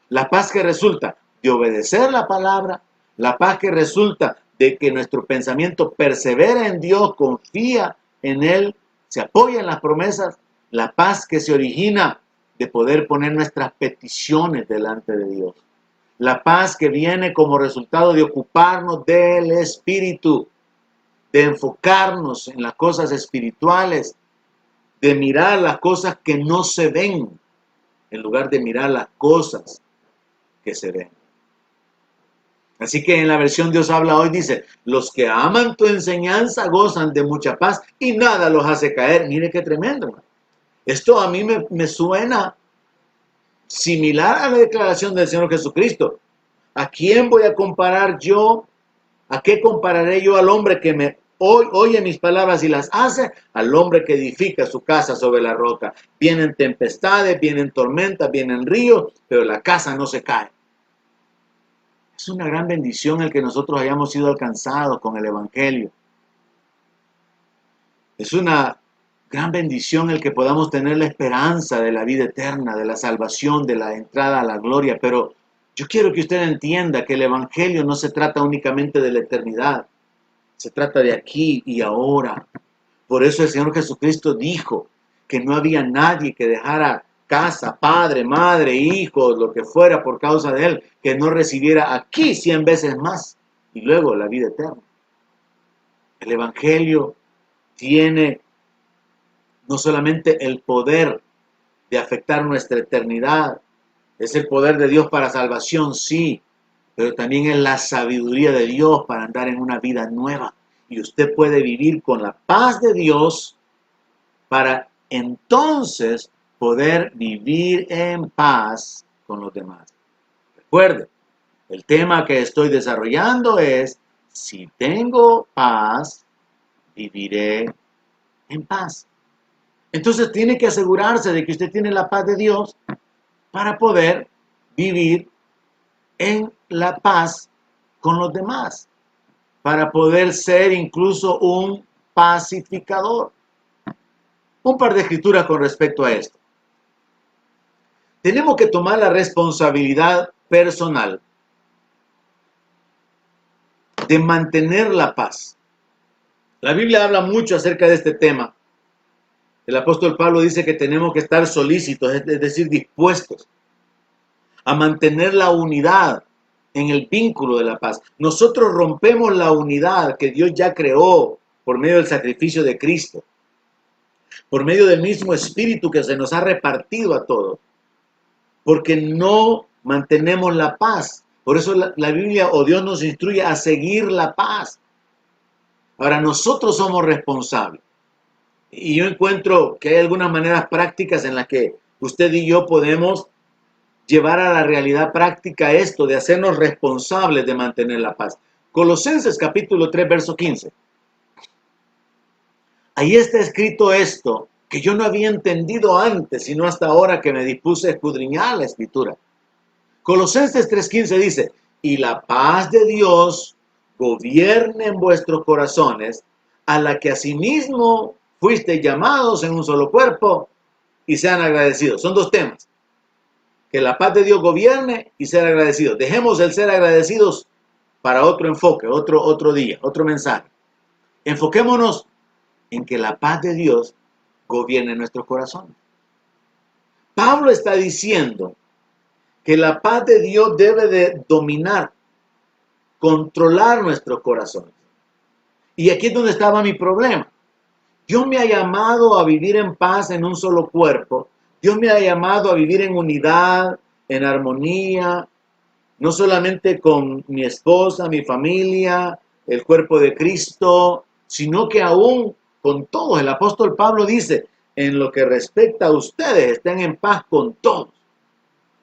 La paz que resulta de obedecer la palabra, la paz que resulta de que nuestro pensamiento persevera en Dios, confía en Él, se apoya en las promesas, la paz que se origina de poder poner nuestras peticiones delante de Dios. La paz que viene como resultado de ocuparnos del Espíritu, de enfocarnos en las cosas espirituales, de mirar las cosas que no se ven, en lugar de mirar las cosas que se ven. Así que en la versión Dios habla hoy dice: los que aman tu enseñanza gozan de mucha paz y nada los hace caer. Mire qué tremendo, hermano. Esto a mí me suena similar a la declaración del Señor Jesucristo. ¿A quién voy a comparar yo? ¿A qué compararé yo al hombre que me oye mis palabras y las hace? Al hombre que edifica su casa sobre la roca. Vienen tempestades, vienen tormentas, vienen ríos, pero la casa no se cae. Es una gran bendición el que nosotros hayamos sido alcanzados con el Evangelio. Es una gran bendición el que podamos tener la esperanza de la vida eterna, de la salvación, de la entrada a la gloria. Pero yo quiero que usted entienda que el Evangelio no se trata únicamente de la eternidad. Se trata de aquí y ahora. Por eso el Señor Jesucristo dijo que no había nadie que dejara casa, padre, madre, hijos, lo que fuera por causa de él, que no recibiera aquí 100 veces más y luego la vida eterna. El Evangelio tiene no solamente el poder de afectar nuestra eternidad, es el poder de Dios para salvación, sí, pero también es la sabiduría de Dios para andar en una vida nueva. Y usted puede vivir con la paz de Dios para entonces poder vivir en paz con los demás. Recuerde, el tema que estoy desarrollando es, si tengo paz, viviré en paz. Entonces tiene que asegurarse de que usted tiene la paz de Dios para poder vivir en la paz con los demás, para poder ser incluso un pacificador. Un par de escrituras con respecto a esto. Tenemos que tomar la responsabilidad personal de mantener la paz. La Biblia habla mucho acerca de este tema. El apóstol Pablo dice que tenemos que estar solícitos, es decir, dispuestos a mantener la unidad en el vínculo de la paz. Nosotros rompemos la unidad que Dios ya creó por medio del sacrificio de Cristo, por medio del mismo Espíritu que se nos ha repartido a todos, porque no mantenemos la paz. Por eso la Biblia o Dios nos instruye a seguir la paz. Ahora, nosotros somos responsables. Y yo encuentro que hay algunas maneras prácticas en las que usted y yo podemos llevar a la realidad práctica esto de hacernos responsables de mantener la paz. Colosenses capítulo 3, verso 15. Ahí está escrito esto que yo no había entendido antes, sino hasta ahora que me dispuse a escudriñar la escritura. Colosenses 3:15 dice, y la paz de Dios gobierne en vuestros corazones, a la que asimismo fuisteis llamados en un solo cuerpo, y sean agradecidos. Son dos temas. Que la paz de Dios gobierne y ser agradecidos. Dejemos el ser agradecidos para otro enfoque, otro día, otro mensaje. Enfoquémonos en que la paz de Dios gobierne nuestros corazones. Pablo está diciendo que la paz de Dios debe de dominar, controlar nuestros corazones. Y aquí es donde estaba mi problema. Dios me ha llamado a vivir en paz en un solo cuerpo. Dios me ha llamado a vivir en unidad, en armonía, no solamente con mi esposa, mi familia, el cuerpo de Cristo, sino que aún con todos. El apóstol Pablo dice, en lo que respecta a ustedes, estén en paz con todos.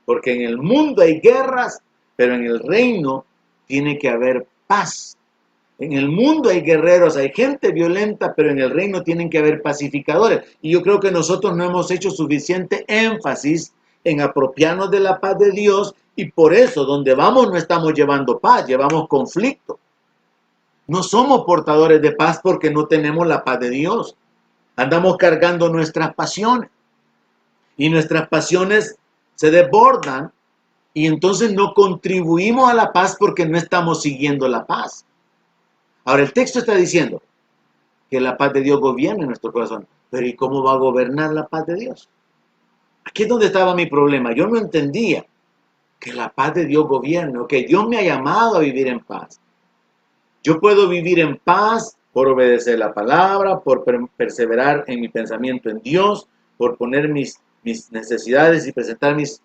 Porque en el mundo hay guerras, pero en el reino tiene que haber paz. En el mundo hay guerreros, hay gente violenta, pero en el reino tienen que haber pacificadores. Y yo creo que nosotros no hemos hecho suficiente énfasis en apropiarnos de la paz de Dios y por eso donde vamos no estamos llevando paz, llevamos conflicto. No somos portadores de paz porque no tenemos la paz de Dios. Andamos cargando nuestras pasiones y nuestras pasiones se desbordan y entonces no contribuimos a la paz porque no estamos siguiendo la paz. Ahora el texto está diciendo que la paz de Dios gobierna en nuestro corazón. Pero ¿y cómo va a gobernar la paz de Dios? Aquí es donde estaba mi problema. Yo no entendía que la paz de Dios gobierne. Ok, Dios me ha llamado a vivir en paz. Yo puedo vivir en paz por obedecer la palabra, por perseverar en mi pensamiento en Dios, por poner mis necesidades y presentar mis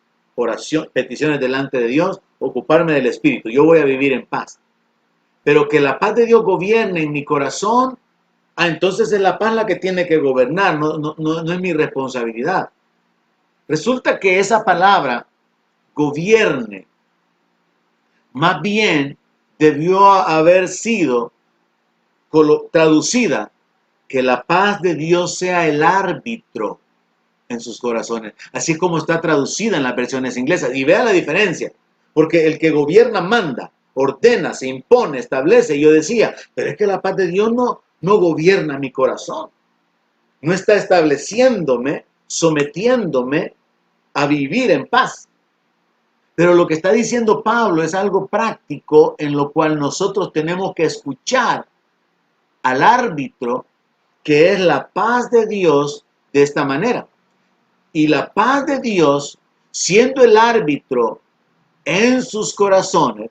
peticiones delante de Dios, ocuparme del Espíritu. Yo voy a vivir en paz. Pero que la paz de Dios gobierne en mi corazón, entonces es la paz la que tiene que gobernar, no es mi responsabilidad. Resulta que esa palabra, gobierne, más bien debió haber sido traducida, que la paz de Dios sea el árbitro en sus corazones. Así es como está traducida en las versiones inglesas. Y vea la diferencia, porque el que gobierna manda, ordena, se impone, establece. Y yo decía, pero es que la paz de Dios no gobierna mi corazón. No está estableciéndome, sometiéndome a vivir en paz. Pero lo que está diciendo Pablo es algo práctico en lo cual nosotros tenemos que escuchar al árbitro, que es la paz de Dios, de esta manera. Y la paz de Dios, siendo el árbitro en sus corazones,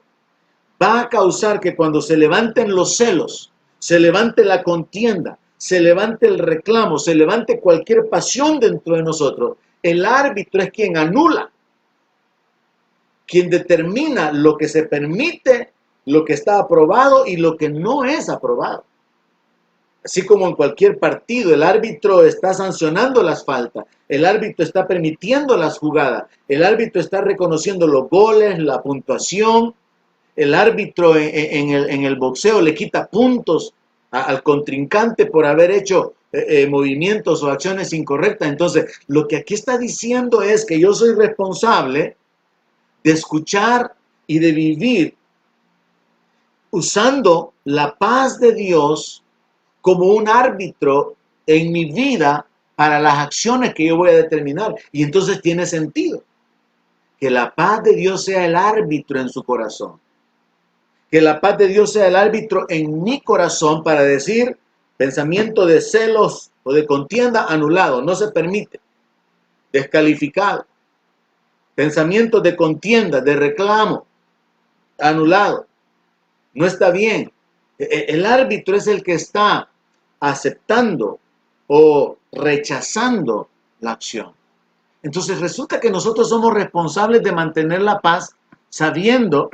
va a causar que cuando se levanten los celos, se levante la contienda, se levante el reclamo, se levante cualquier pasión dentro de nosotros, el árbitro es quien anula, quien determina lo que se permite, lo que está aprobado y lo que no es aprobado. Así como en cualquier partido, el árbitro está sancionando las faltas, el árbitro está permitiendo las jugadas, el árbitro está reconociendo los goles, la puntuación. El árbitro en el boxeo le quita puntos al contrincante por haber hecho movimientos o acciones incorrectas. Entonces, lo que aquí está diciendo es que yo soy responsable de escuchar y de vivir usando la paz de Dios como un árbitro en mi vida para las acciones que yo voy a determinar. Y entonces tiene sentido que la paz de Dios sea el árbitro en su corazón. Que la paz de Dios sea el árbitro en mi corazón para decir, pensamiento de celos o de contienda anulado, no se permite, descalificado. Pensamiento de contienda, de reclamo, anulado, no está bien. El árbitro es el que está aceptando o rechazando la acción. Entonces resulta que nosotros somos responsables de mantener la paz sabiendo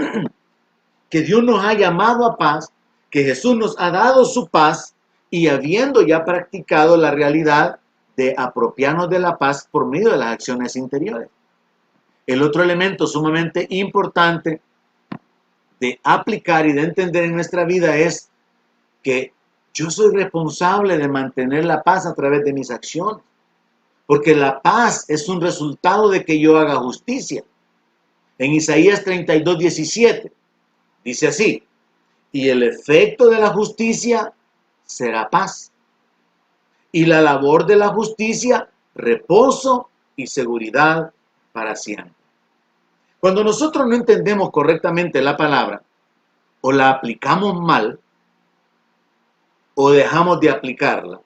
que Dios nos ha llamado a paz, que Jesús nos ha dado su paz y habiendo ya practicado la realidad de apropiarnos de la paz por medio de las acciones interiores. El otro elemento sumamente importante de aplicar y de entender en nuestra vida es que yo soy responsable de mantener la paz a través de mis acciones, porque la paz es un resultado de que yo haga justicia. En Isaías 32:17 dice así, y el efecto de la justicia será paz, y la labor de la justicia, reposo y seguridad para siempre. Cuando nosotros no entendemos correctamente la palabra, o la aplicamos mal, o dejamos de aplicarla,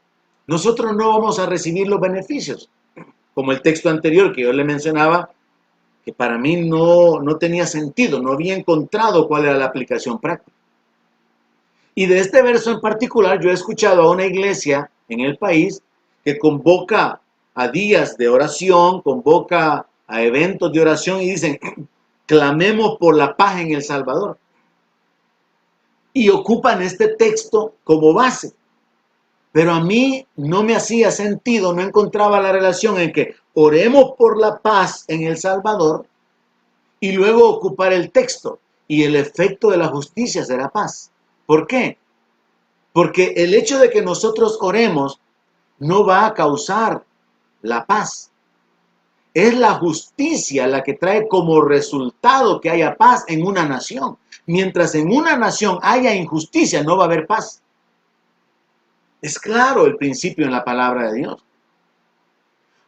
nosotros no vamos a recibir los beneficios. Como el texto anterior que yo le mencionaba, que para mí no tenía sentido, no había encontrado cuál era la aplicación práctica. Y de este verso en particular, yo he escuchado a una iglesia en el país que convoca a días de oración, convoca a eventos de oración y dicen, clamemos por la paz en El Salvador. Y ocupan este texto como base. Pero a mí no me hacía sentido, no encontraba la relación en que oremos por la paz en El Salvador y luego ocupar el texto y el efecto de la justicia será paz. ¿Por qué? Porque el hecho de que nosotros oremos no va a causar la paz. Es la justicia la que trae como resultado que haya paz en una nación. Mientras en una nación haya injusticia, no va a haber paz. Es claro el principio en la palabra de Dios.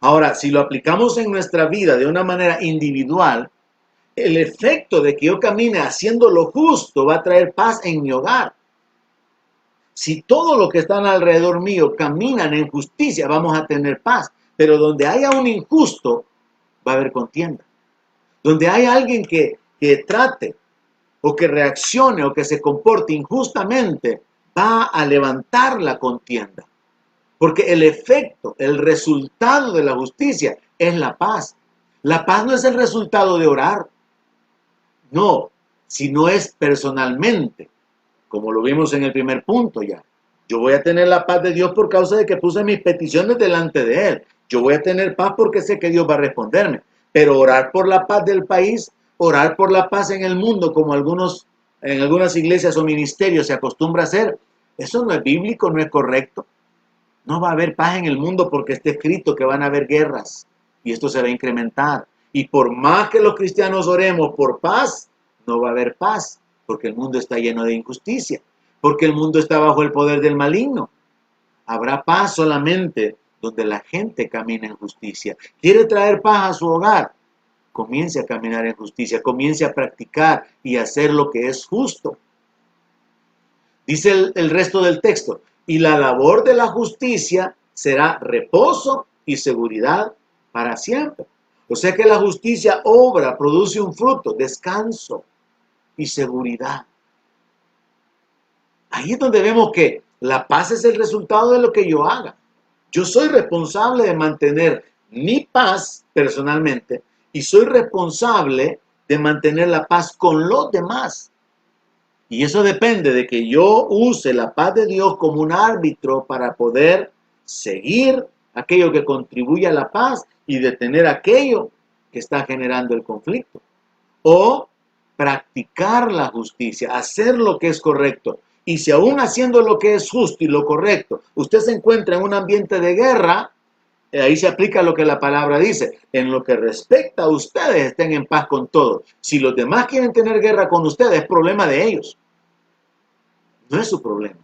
Ahora, si lo aplicamos en nuestra vida de una manera individual, el efecto de que yo camine haciendo lo justo va a traer paz en mi hogar. Si todo lo que están alrededor mío caminan en justicia, vamos a tener paz. Pero donde haya un injusto, va a haber contienda. Donde hay alguien que trate o que reaccione o que se comporte injustamente, va a levantar la contienda. Porque el efecto, el resultado de la justicia es la paz. La paz no es el resultado de orar. No, sino es personalmente, como lo vimos en el primer punto ya. Yo voy a tener la paz de Dios por causa de que puse mis peticiones delante de Él. Yo voy a tener paz porque sé que Dios va a responderme. Pero orar por la paz del país, orar por la paz en el mundo, como en algunas iglesias o ministerios se acostumbra a hacer, eso no es bíblico, no es correcto. No va a haber paz en el mundo porque está escrito que van a haber guerras y esto se va a incrementar. Y por más que los cristianos oremos por paz, no va a haber paz porque el mundo está lleno de injusticia, porque el mundo está bajo el poder del maligno. Habrá paz solamente donde la gente camina en justicia. ¿Quiere traer paz a su hogar? Comience a caminar en justicia, comience a practicar y hacer lo que es justo. Dice el resto del texto, y la labor de la justicia será reposo y seguridad para siempre. O sea que la justicia obra, produce un fruto, descanso y seguridad. Ahí es donde vemos que la paz es el resultado de lo que yo haga. Yo soy responsable de mantener mi paz personalmente y soy responsable de mantener la paz con los demás. Y eso depende de que yo use la paz de Dios como un árbitro para poder seguir aquello que contribuye a la paz y detener aquello que está generando el conflicto. O practicar la justicia, hacer lo que es correcto. Y si aún haciendo lo que es justo y lo correcto, usted se encuentra en un ambiente de guerra, ahí se aplica lo que la palabra dice. En lo que respecta a ustedes, estén en paz con todos. Si los demás quieren tener guerra con ustedes, es problema de ellos. No es su problema.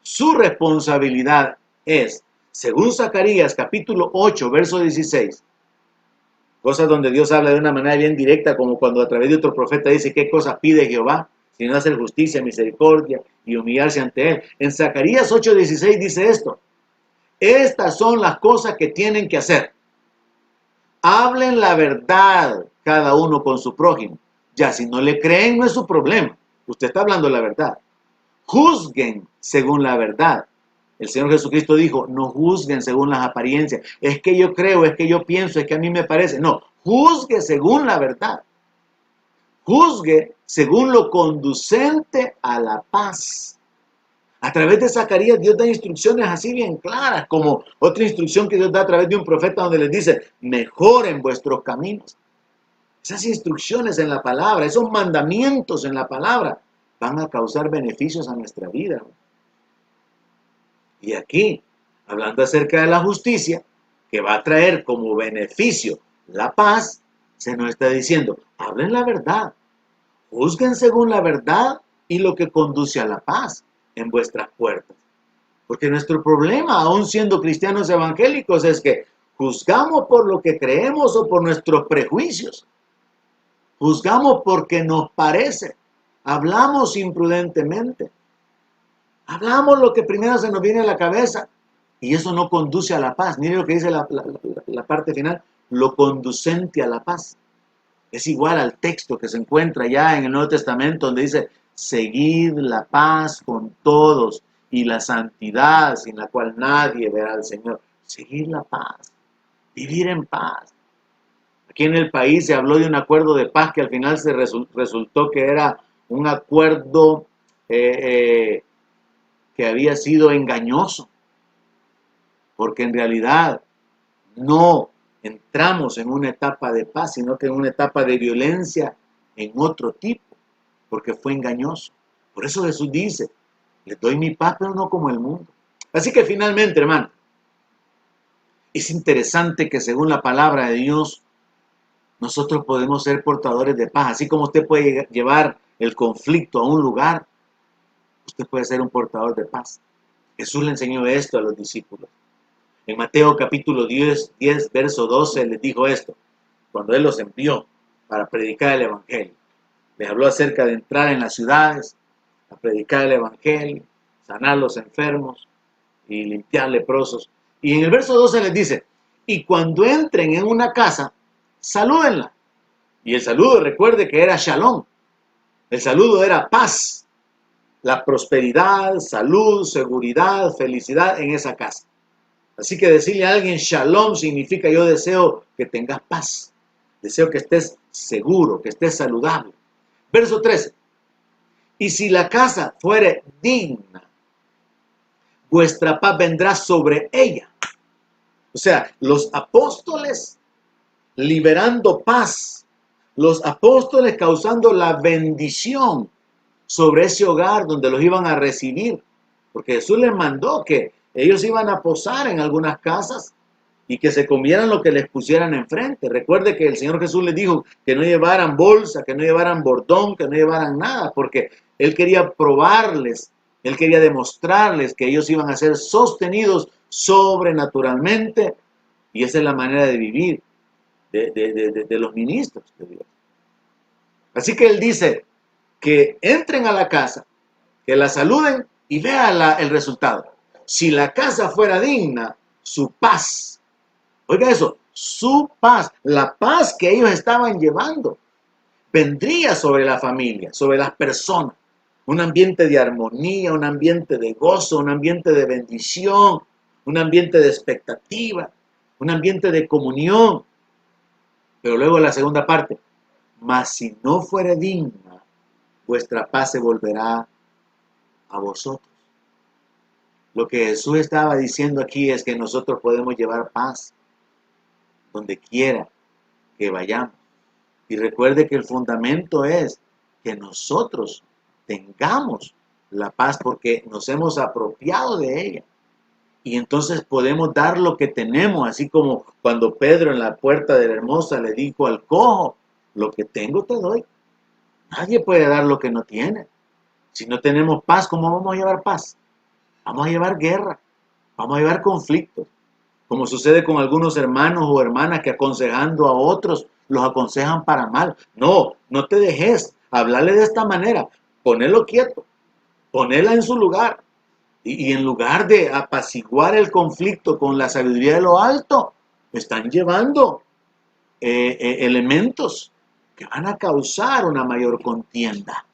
Su responsabilidad es, según Zacarías capítulo 8, verso 16, cosas donde Dios habla de una manera bien directa, como cuando a través de otro profeta dice qué cosa pide Jehová, sino hacer justicia, misericordia y humillarse ante Él. En Zacarías 8:16 dice esto: estas son las cosas que tienen que hacer. Hablen la verdad cada uno con su prójimo. Ya, si no le creen, no es su problema. Usted está hablando la verdad. Juzguen según la verdad. El Señor Jesucristo dijo, no juzguen según las apariencias. Es que yo creo, es que yo pienso, es que a mí me parece. No, juzgue según la verdad. Juzgue según lo conducente a la paz. A través de Zacarías Dios da instrucciones así bien claras, como otra instrucción que Dios da a través de un profeta donde les dice, mejoren vuestros caminos. Esas instrucciones en la palabra, esos mandamientos en la palabra, van a causar beneficios a nuestra vida. Y aquí, hablando acerca de la justicia, que va a traer como beneficio la paz, se nos está diciendo, hablen la verdad, juzguen según la verdad y lo que conduce a la paz en vuestras puertas. Porque nuestro problema, aún siendo cristianos evangélicos, es que juzgamos por lo que creemos o por nuestros prejuicios. Juzgamos porque nos parece. Hablamos imprudentemente. Hablamos lo que primero se nos viene a la cabeza. Y eso no conduce a la paz. Miren lo que dice la parte final. Lo conducente a la paz. Es igual al texto que se encuentra ya en el Nuevo Testamento donde dice, seguid la paz con todos y la santidad sin la cual nadie verá al Señor. Seguir la paz. Vivir en paz. Aquí en el país se habló de un acuerdo de paz que al final se resultó que era un acuerdo que había sido engañoso, porque en realidad no entramos en una etapa de paz, sino que en una etapa de violencia en otro tipo, porque fue engañoso. Por eso Jesús dice, les doy mi paz, pero no como el mundo. Así que finalmente, hermano, es interesante que según la palabra de Dios, nosotros podemos ser portadores de paz. Así como usted puede llevar el conflicto a un lugar, usted puede ser un portador de paz. Jesús le enseñó esto a los discípulos. En Mateo capítulo 10, verso 12, les dijo esto, cuando Él los envió para predicar el Evangelio. Les habló acerca de entrar en las ciudades, a predicar el Evangelio, sanar los enfermos y limpiar leprosos. Y en el verso 12 les dice, y cuando entren en una casa, salúdenla. Y el saludo, recuerde que era shalom. El saludo era paz, la prosperidad, salud, seguridad, felicidad en esa casa. Así que decirle a alguien shalom significa yo deseo que tengas paz. Deseo que estés seguro, que estés saludable. Verso 13. Y si la casa fuere digna, vuestra paz vendrá sobre ella. O sea, los apóstoles liberando paz, los apóstoles causando la bendición sobre ese hogar donde los iban a recibir, porque Jesús les mandó que ellos iban a posar en algunas casas y que se comieran lo que les pusieran enfrente. Recuerde que el Señor Jesús les dijo que no llevaran bolsa, que no llevaran bordón, que no llevaran nada, porque Él quería probarles, Él quería demostrarles que ellos iban a ser sostenidos sobrenaturalmente, y esa es la manera de vivir de los ministros de Dios. Así que Él dice que entren a la casa, que la saluden y vean el resultado. Si la casa fuera digna, su paz Oiga eso, su paz, la paz que ellos estaban llevando, vendría sobre la familia, sobre las personas. Un ambiente de armonía, un ambiente de gozo, un ambiente de bendición, un ambiente de expectativa, un ambiente de comunión. Pero luego la segunda parte, mas si no fuere digna, vuestra paz se volverá a vosotros. Lo que Jesús estaba diciendo aquí es que nosotros podemos llevar paz donde quiera que vayamos. Y recuerde que el fundamento es que nosotros tengamos la paz porque nos hemos apropiado de ella. Y entonces podemos dar lo que tenemos, así como cuando Pedro en la puerta de la hermosa le dijo al cojo, lo que tengo te doy. Nadie puede dar lo que no tiene. Si no tenemos paz, ¿cómo vamos a llevar paz? Vamos a llevar guerra, vamos a llevar conflictos, como sucede con algunos hermanos o hermanas que aconsejando a otros los aconsejan para mal. No, no te dejes hablarle de esta manera, ponelo quieto, ponela en su lugar. Y en lugar de apaciguar el conflicto con la sabiduría de lo alto, están llevando elementos que van a causar una mayor contienda.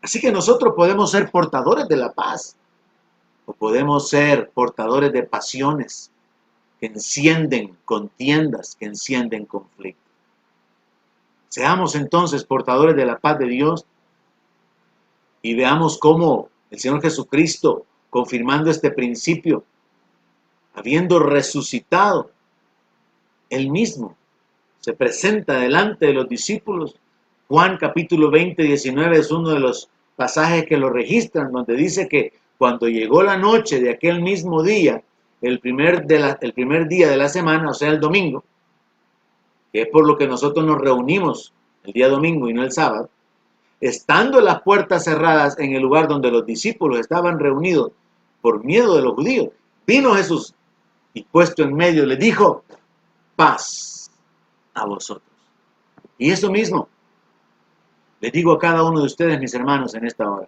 Así que nosotros podemos ser portadores de la paz o podemos ser portadores de pasiones que encienden contiendas, que encienden conflictos. Seamos entonces portadores de la paz de Dios y veamos cómo el Señor Jesucristo, confirmando este principio, habiendo resucitado, Él mismo se presenta delante de los discípulos. Juan capítulo 20, 19 es uno de los pasajes que lo registran, donde dice que cuando llegó la noche de aquel mismo día, el primer día de la semana, o sea, el domingo, que es por lo que nosotros nos reunimos el día domingo y no el sábado, estando las puertas cerradas en el lugar donde los discípulos estaban reunidos por miedo de los judíos, vino Jesús y puesto en medio le dijo, paz a vosotros. Y eso mismo les digo a cada uno de ustedes, mis hermanos, en esta hora.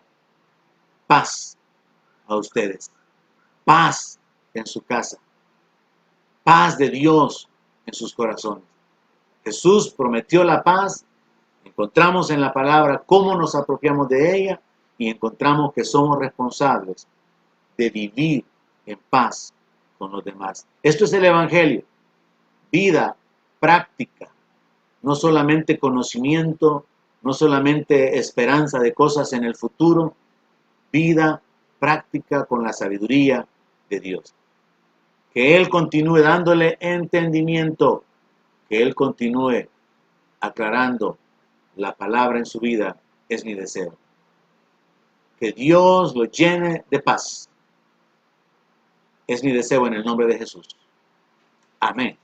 Paz a ustedes. Paz en su casa. Paz de Dios en sus corazones. Jesús prometió la paz. Encontramos en la palabra cómo nos apropiamos de ella y encontramos que somos responsables de vivir en paz con los demás. Esto es el Evangelio. Vida práctica. No solamente conocimiento, no solamente esperanza de cosas en el futuro, vida práctica con la sabiduría de Dios. Que Él continúe dándole entendimiento, que Él continúe aclarando la palabra en su vida, es mi deseo. Que Dios lo llene de paz. Es mi deseo en el nombre de Jesús. Amén.